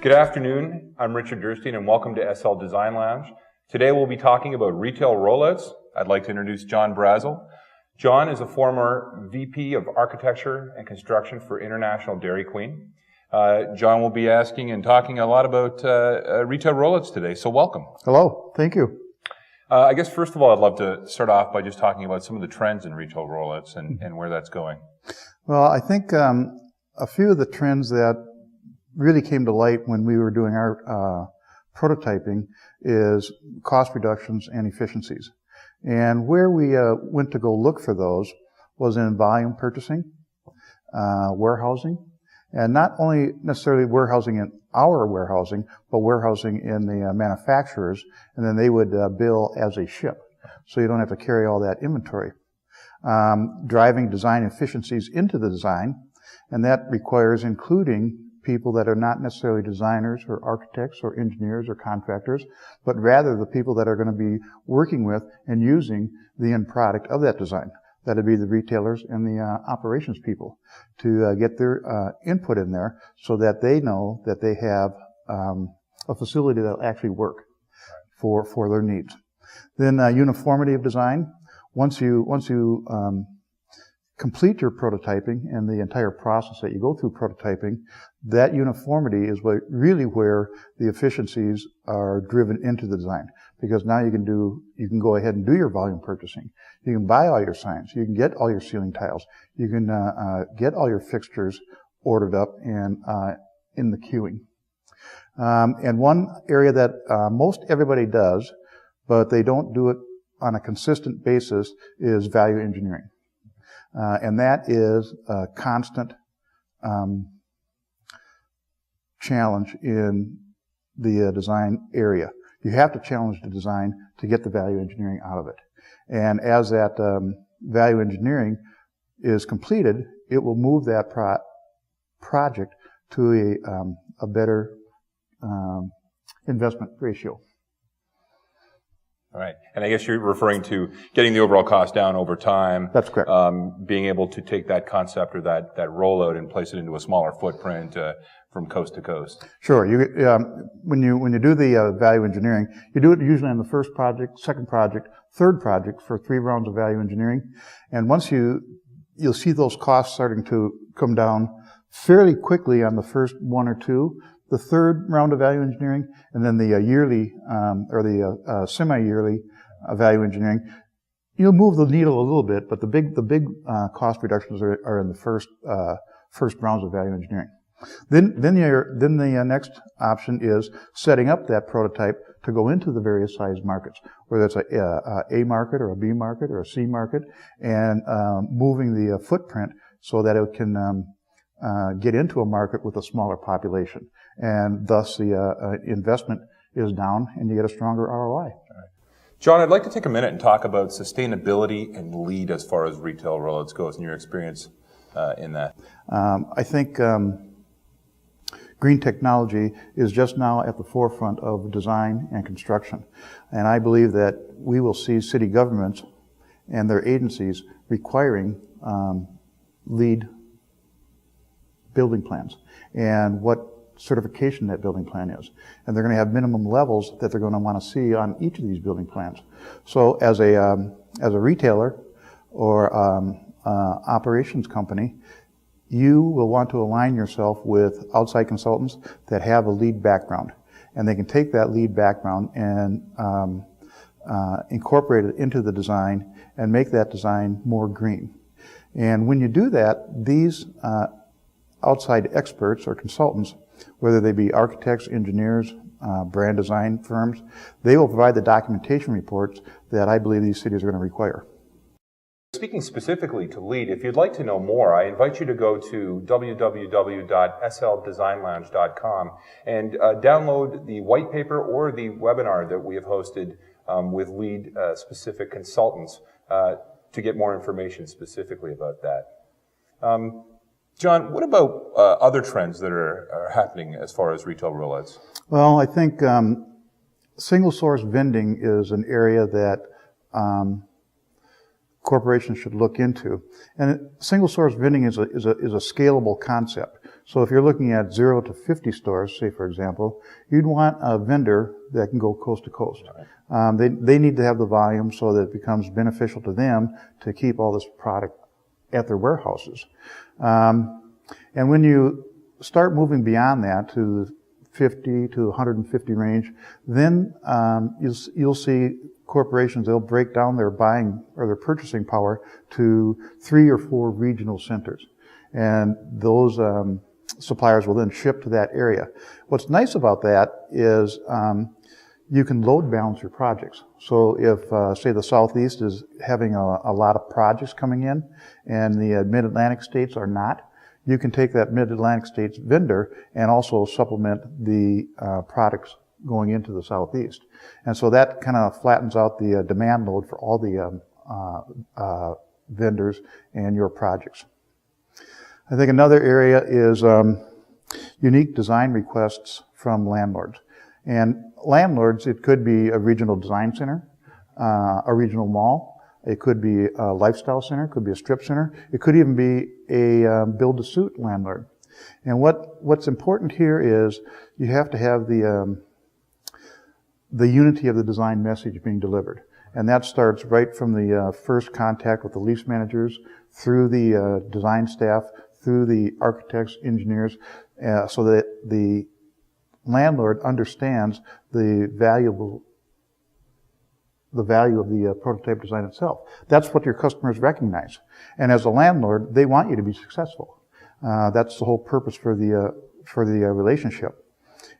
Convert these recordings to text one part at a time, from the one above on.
Good afternoon, I'm Richard Durstein and welcome to SL Design Lounge. Today we'll be talking about retail rollouts. I'd like to introduce John Brazel. John is a former VP of Architecture and Construction for International Dairy Queen. John will be asking and talking a lot about retail rollouts today, so welcome. Hello, thank you. I guess first of all I'd love to start off by just talking about some of the trends in retail rollouts and where that's going. Well, I think a few of the trends that really came to light when we were doing our prototyping is cost reductions and efficiencies. And where we went to go look for those was in volume purchasing, warehousing, and not only necessarily warehousing in our warehousing, but warehousing in the manufacturers, and then they would bill as they ship. So you don't have to carry all that inventory. Driving design efficiencies into the design, and that requires including people that are not necessarily designers or architects or engineers or contractors, but rather the people that are going to be working with and using the end product of that design. That would be the retailers and the operations people to get their input in there so that they know that they have a facility that will actually work for their needs. Then uniformity of design. Once you complete your prototyping and the entire process that you go through prototyping, that uniformity is really where the efficiencies are driven into the design. Because now you can go ahead and do your volume purchasing. You can buy all your signs. You can get all your ceiling tiles. You can get all your fixtures ordered up and in the queuing. And one area that most everybody does, but they don't do it on a consistent basis, is value engineering. And that is a constant challenge in the design area. You have to challenge the design to get the value engineering out of it. And as that value engineering is completed, it will move that project to a better investment ratio. All right. And I guess you're referring to getting the overall cost down over time. That's correct. Being able to take that concept or that rollout and place it into a smaller footprint from coast to coast. Sure. When you do the value engineering, you do it usually on the first project, second project, third project for 3 rounds of value engineering. And once you'll see those costs starting to come down fairly quickly on the first 1 or 2. The third round of value engineering, and then the yearly or the semi-yearly value engineering, you'll move the needle a little bit, but the big cost reductions are in the first rounds of value engineering. Then the next option is setting up that prototype to go into the various size markets, whether it's a market or a B market or a C market, and moving the footprint so that it can get into a market with a smaller population. And thus the investment is down and you get a stronger ROI. Right. John, I'd like to take a minute and talk about sustainability and LEED as far as retail rollouts goes and your experience in that. I think green technology is just now at the forefront of design and construction. And I believe that we will see city governments and their agencies requiring LEED building plans and what certification that building plan is. And they're going to have minimum levels that they're going to want to see on each of these building plans. So as a retailer or operations company, you will want to align yourself with outside consultants that have a LEED background. And they can take that LEED background and incorporate it into the design and make that design more green. And when you do that, these outside experts or consultants, whether they be architects, engineers, brand design firms, they will provide the documentation reports that I believe these cities are going to require. Speaking specifically to LEED, if you'd like to know more, I invite you to go to www.sldesignlounge.com and download the white paper or the webinar that we have hosted with LEED specific consultants to get more information specifically about that. John, what about other trends that are happening as far as retail rollouts? Well, I think single source vending is an area that corporations should look into. And single source vending is a scalable concept. So if you're looking at 0 to 50 stores, say for example, you'd want a vendor that can go coast to coast. They need to have the volume so that it becomes beneficial to them to keep all this product at their warehouses. And when you start moving beyond that to the 50 to 150 range, then you'll see corporations, they'll break down their buying or their purchasing power to 3 or 4 regional centers. And those suppliers will then ship to that area. What's nice about that is you can load balance your projects. So if, say, the Southeast is having a lot of projects coming in and the Mid-Atlantic states are not, you can take that Mid-Atlantic states vendor and also supplement the products going into the Southeast. And so that kind of flattens out the demand load for all the vendors and your projects. I think another area is unique design requests from landlords. And landlords, it could be a regional design center, a regional mall, it could be a lifestyle center, it could be a strip center, it could even be a build-to-suit landlord. And what's important here is you have to have the unity of the design message being delivered. And that starts right from the first contact with the lease managers, through the design staff, through the architects, engineers, so that the landlord understands the value of the prototype design itself. That's what your customers recognize. And as a landlord, they want you to be successful. That's the whole purpose for the relationship.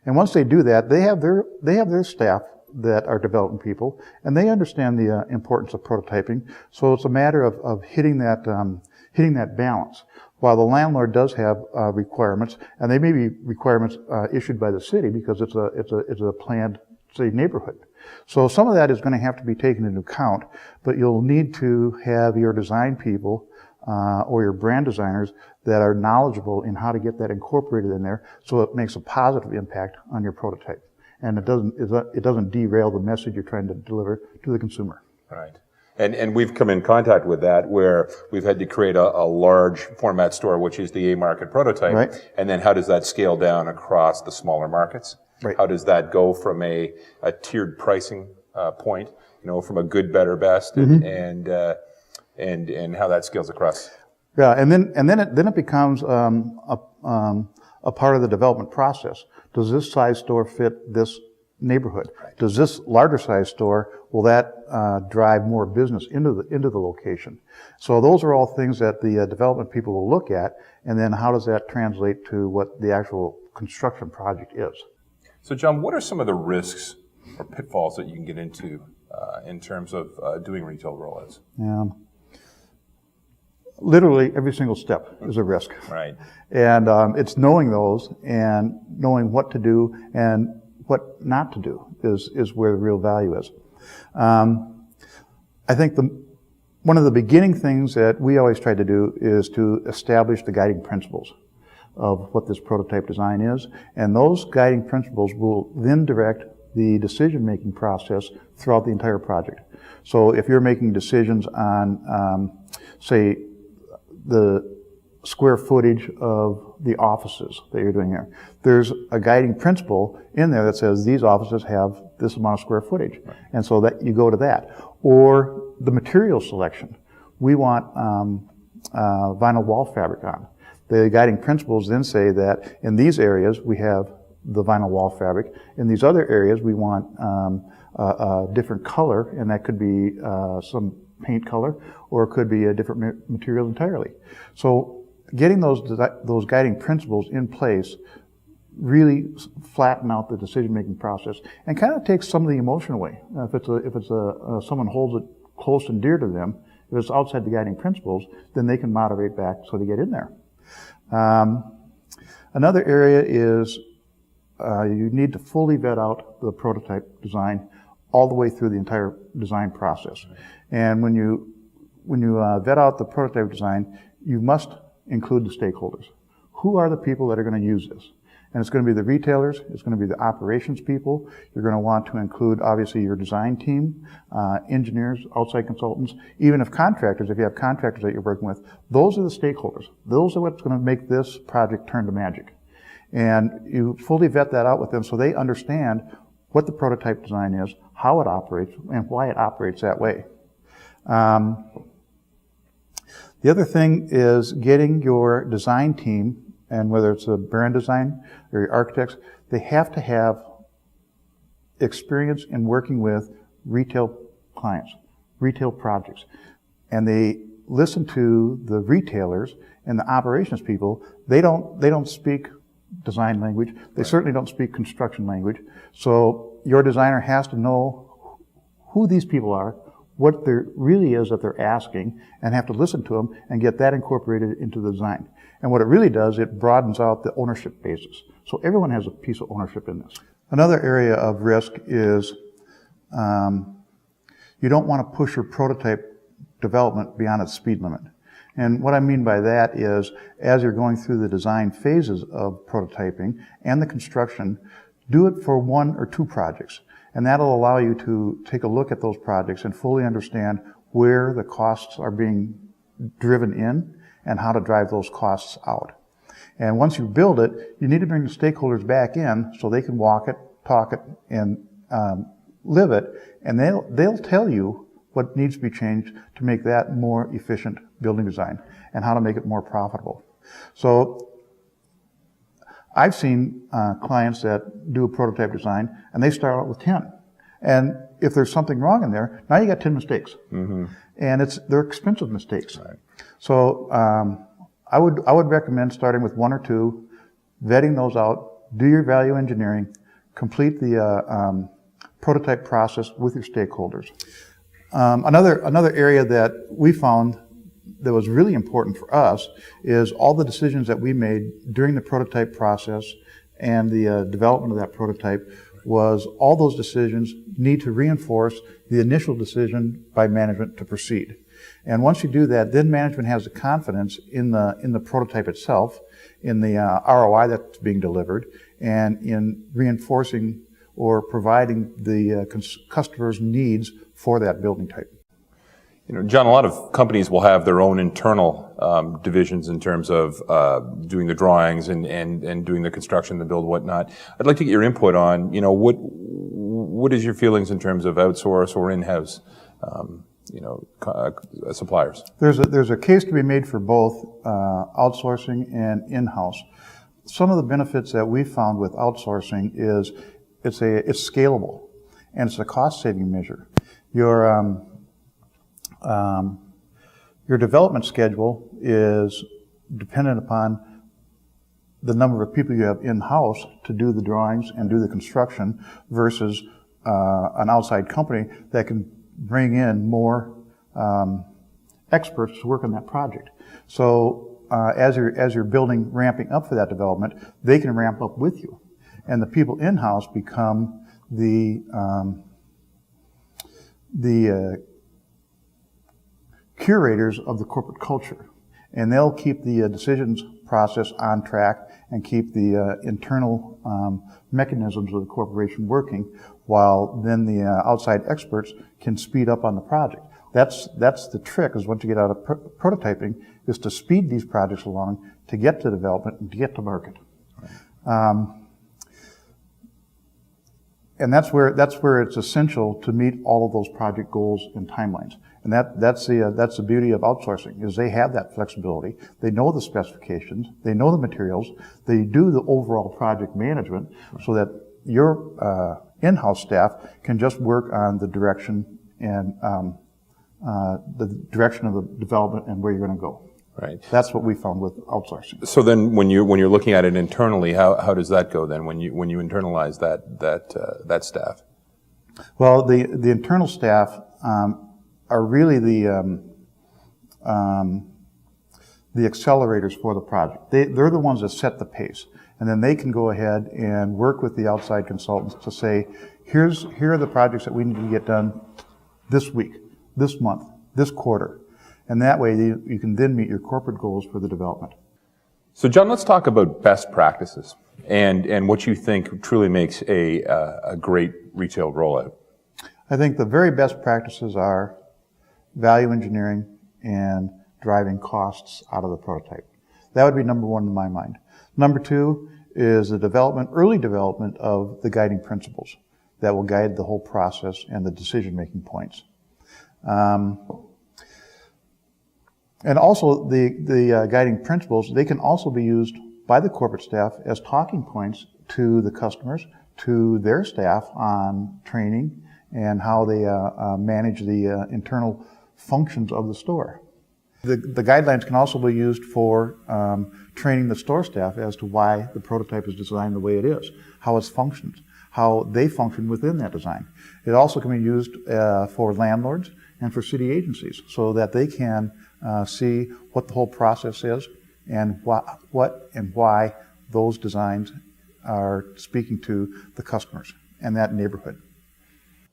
And once they do that, they have their staff that are development people, and they understand the importance of prototyping. So it's a matter of hitting that balance. While the landlord does have requirements, and they may be requirements issued by the city because it's a planned, say, neighborhood. So some of that is going to have to be taken into account, but you'll need to have your design people or your brand designers that are knowledgeable in how to get that incorporated in there, so it makes a positive impact on your prototype, and it doesn't derail the message you're trying to deliver to the consumer. Right. And we've come in contact with that where we've had to create a large format store, which is the A-market prototype. Right. And then how does that scale down across the smaller markets? Right. How does that go from a tiered pricing point, from a good, better, best, and how that scales across? Yeah, and then it becomes a part of the development process. Does this size store fit this neighborhood? Right. Does this larger size store, will that drive more business into the location? So those are all things that the development people will look at, and then how does that translate to what the actual construction project is? So John, what are some of the risks or pitfalls that you can get into in terms of doing retail rollouts? Yeah. Literally every single step is a risk. Right. And it's knowing those and knowing what to do and what not to do is where the real value is. I think one of the beginning things that we always try to do is to establish the guiding principles of what this prototype design is, and those guiding principles will then direct the decision-making process throughout the entire project. So if you're making decisions on, say, the square footage of the offices that you're doing here, there's a guiding principle in there that says these offices have this amount of square footage. Right. And so that you go to that. Or the material selection. We want vinyl wall fabric on. The guiding principles then say that in these areas we have the vinyl wall fabric. In these other areas we want a different color, and that could be some paint color, or it could be a different material entirely. So getting those guiding principles in place really flatten out the decision-making process and kind of takes some of the emotion away. If it's someone holds it close and dear to them, if it's outside the guiding principles, then they can moderate back so they get in there. Another area is you need to fully vet out the prototype design all the way through the entire design process. And when you vet out the prototype design, you must include the stakeholders. Who are the people that are going to use this? And it's going to be the retailers, it's going to be the operations people. You're going to want to include, obviously, your design team, engineers, outside consultants, even if you have contractors that you're working with. Those are the stakeholders. Those are what's going to make this project turn to magic. And you fully vet that out with them so they understand what the prototype design is, how it operates, and why it operates that way. The other thing is getting your design team, and whether it's a brand design or your architects, they have to have experience in working with retail clients, retail projects. And they listen to the retailers and the operations people. They don't speak design language. They certainly don't speak construction language. So your designer has to know who these people are, what there really is that they're asking, and have to listen to them and get that incorporated into the design. And what it really does, it broadens out the ownership basis. So everyone has a piece of ownership in this. Another area of risk is you don't want to push your prototype development beyond its speed limit. And what I mean by that is, as you're going through the design phases of prototyping and the construction, do it for 1 or 2 projects. And that'll allow you to take a look at those projects and fully understand where the costs are being driven in and how to drive those costs out. And once you build it, you need to bring the stakeholders back in so they can walk it, talk it, and live it. And they'll tell you what needs to be changed to make that more efficient building design and how to make it more profitable. So I've seen clients that do a prototype design and they start out with 10. And if there's something wrong in there, now you got 10 mistakes. Mm-hmm. And they're expensive mistakes. Right. So I would recommend starting with 1 or 2, vetting those out, do your value engineering, complete the prototype process with your stakeholders. Another area that we found that was really important for us is all the decisions that we made during the prototype process and the development of that prototype was all those decisions need to reinforce the initial decision by management to proceed. And once you do that, then management has the confidence in the prototype itself, in the ROI that's being delivered, and in reinforcing or providing the customer's needs for that building type. You know, John, a lot of companies will have their own internal divisions in terms of doing the drawings and doing the construction, the build, whatnot. I'd like to get your input on, you know, what is your feelings in terms of outsource or in-house, suppliers? There's a case to be made for both outsourcing and in-house. Some of the benefits that we found with outsourcing is it's scalable and it's a cost-saving measure. Your development schedule is dependent upon the number of people you have in-house to do the drawings and do the construction versus an outside company that can bring in more experts to work on that project. So as you're building, ramping up for that development, they can ramp up with you. And the people in-house become the curators of the corporate culture. And they'll keep the decisions process on track and keep the internal mechanisms of the corporation working, while then the outside experts can speed up on the project. That's the trick, is once you get out of prototyping, is to speed these projects along to get to development and to get to market. Right. And that's where it's essential to meet all of those project goals and timelines. And that's the beauty of outsourcing, is they have that flexibility. They know the specifications, they know the materials, they do the overall project management, so that your in-house staff can just work on the direction and the direction of the development and where you're going to go. Right. That's what we found with outsourcing. So then, when you're looking at it internally, how does that go then? When you internalize that staff? Well, the internal staff are really the accelerators for the project. They're the ones that set the pace, and then they can go ahead and work with the outside consultants to say, here are the projects that we need to get done this week, this month, this quarter. And that way you can then meet your corporate goals for the development. So John, let's talk about best practices. and what you think truly makes a great retail rollout? I think the very best practices are value engineering and driving costs out of the prototype. That would be number one in my mind. Number two is the early development of the guiding principles that will guide the whole process and the decision-making points. And also the guiding principles, they can also be used by the corporate staff as talking points to the customers, to their staff on training and how they manage the internal functions of the store. The guidelines can also be used for training the store staff as to why the prototype is designed the way it is, how it functions, how they function within that design. It also can be used for landlords and for city agencies so that they can see what the whole process is and what and why those designs are speaking to the customers and that neighborhood.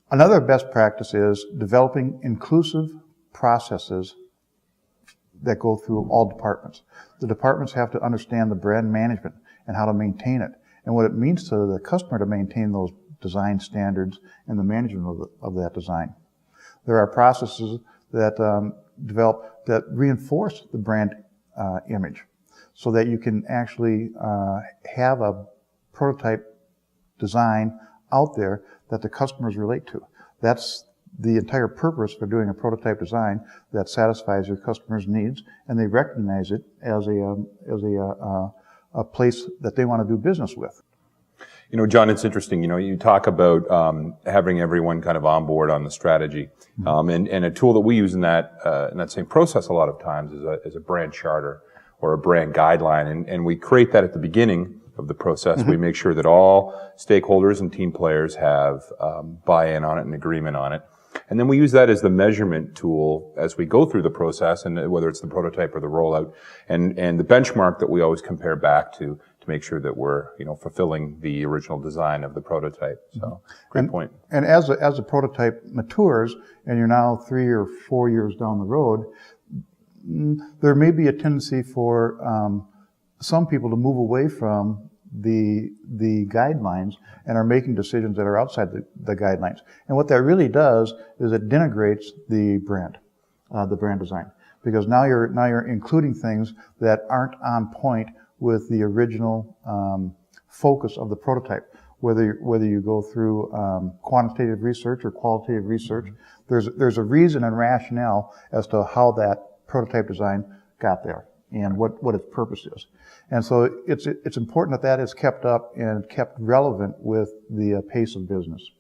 Another best practice is developing inclusive processes that go through all departments. The departments have to understand the brand management and how to maintain it and what it means to the customer to maintain those design standards and the management of that design. There are processes that develop that reinforce the brand image so that you can actually have a prototype design out there that the customers relate to. That's the entire purpose for doing a prototype design that satisfies your customers' needs, and they recognize it as a place that they want to do business with. You know, John, it's interesting. You know, you talk about having everyone kind of on board on the strategy, and a tool that we use in that same process a lot of times is a brand charter or a brand guideline, and we create that at the beginning of the process. We make sure that all stakeholders and team players have buy-in on it and agreement on it. And then we use that as the measurement tool as we go through the process, and whether it's the prototype or the rollout, and the benchmark that we always compare back to make sure that we're, you know, fulfilling the original design of the prototype. So, great point. And as the prototype matures, and you're now 3 or 4 years down the road, there may be a tendency for some people to move away from the guidelines and are making decisions that are outside the guidelines. And what that really does is it denigrates the brand design, because now you're including things that aren't on point with the original focus of the prototype. Whether you go through quantitative research or qualitative research, there's a reason and rationale as to how that prototype design got there and what its purpose is. And so it's important that is kept up and kept relevant with the pace of business.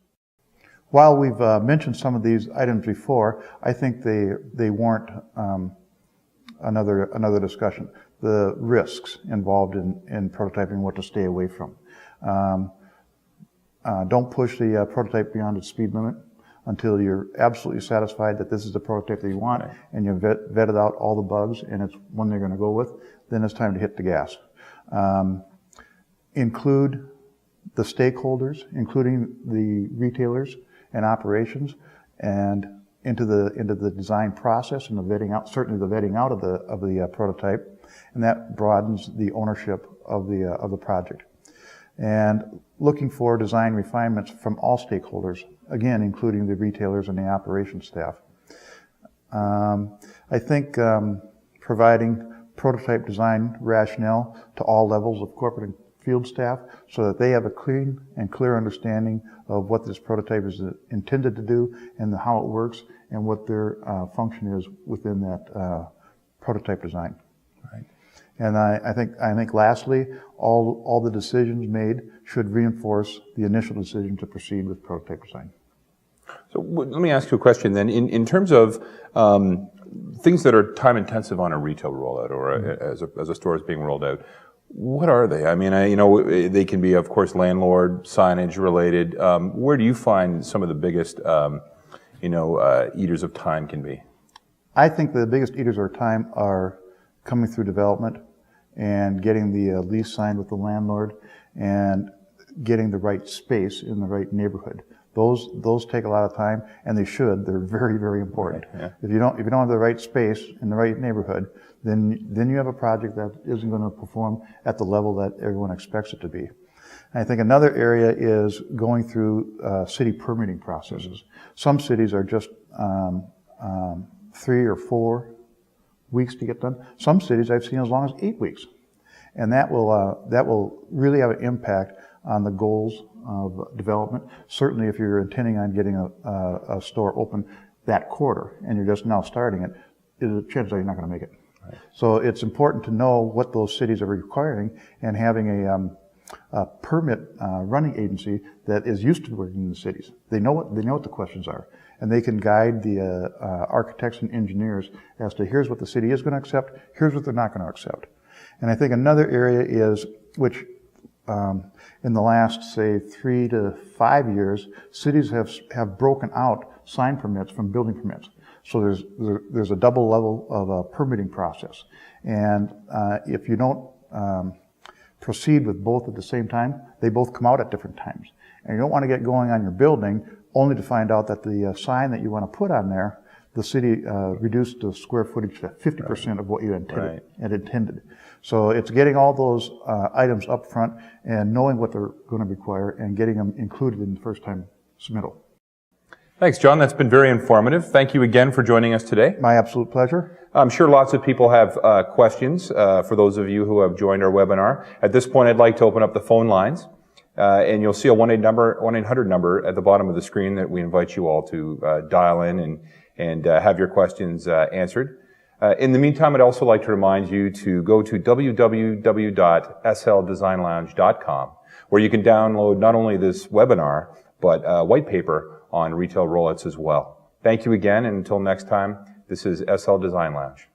While we've mentioned some of these items before, I think they warrant another discussion. The risks involved in prototyping, what to stay away from. Don't push the prototype beyond its speed limit until you're absolutely satisfied that this is the prototype that you want, and you've vetted out all the bugs and it's one they're going to go with. Then it's time to hit the gas. Include the stakeholders, including the retailers and operations, and into the design process and the vetting out, certainly the vetting out of the prototype, and that broadens the ownership of the project. And looking for design refinements from all stakeholders, again, including the retailers and the operations staff. I think providing prototype design rationale to all levels of corporate and field staff so that they have a clean and clear understanding of what this prototype is intended to do and how it works and what their function is within that prototype design. Right. And I think lastly, all the decisions made should reinforce the initial decision to proceed with prototype design. So let me ask you a question then. In terms of things that are time intensive on a retail rollout or as a store is being rolled out, what are they? I mean, they can be, of course, landlord, signage related. Where do you find some of the biggest, eaters of time can be? I think the biggest eaters of time are coming through development and getting the lease signed with the landlord and getting the right space in the right neighborhood. Those take a lot of time, and they should. They're very, very important. Right, yeah. If you don't have the right space in the right neighborhood, then you have a project that isn't going to perform at the level that everyone expects it to be. I think another area is going through city permitting processes. Some cities are just 3 or 4 weeks to get done. Some cities I've seen as long as 8 weeks. And that will really have an impact on the goals of development. Certainly if you're intending on getting a store open that quarter and you're just now starting it, chances are you're not going to make it. Right. So it's important to know what those cities are requiring, and having a permit running agency that is used to working in the cities. They know what the questions are, and they can guide the architects and engineers as to here's what the city is going to accept, here's what they're not going to accept. And I think another area is, which in the last, say, 3 to 5 years, cities have broken out sign permits from building permits. So there's a double level of a permitting process. And if you don't proceed with both at the same time, they both come out at different times. And you don't want to get going on your building only to find out that the sign that you want to put on there, the city reduced the square footage to 50% of what you intended. So it's getting all those items up front and knowing what they're going to require and getting them included in the first time submittal. Thanks, John. That's been very informative. Thank you again for joining us today. My absolute pleasure. I'm sure lots of people have questions for those of you who have joined our webinar. At this point, I'd like to open up the phone lines. And you'll see a 1-800 number at the bottom of the screen that we invite you all to dial in and have your questions answered. In the meantime, I'd also like to remind you to go to www.sldesignlounge.com, where you can download not only this webinar, but a white paper on retail rollouts as well. Thank you again, and until next time, this is SL Design Lounge.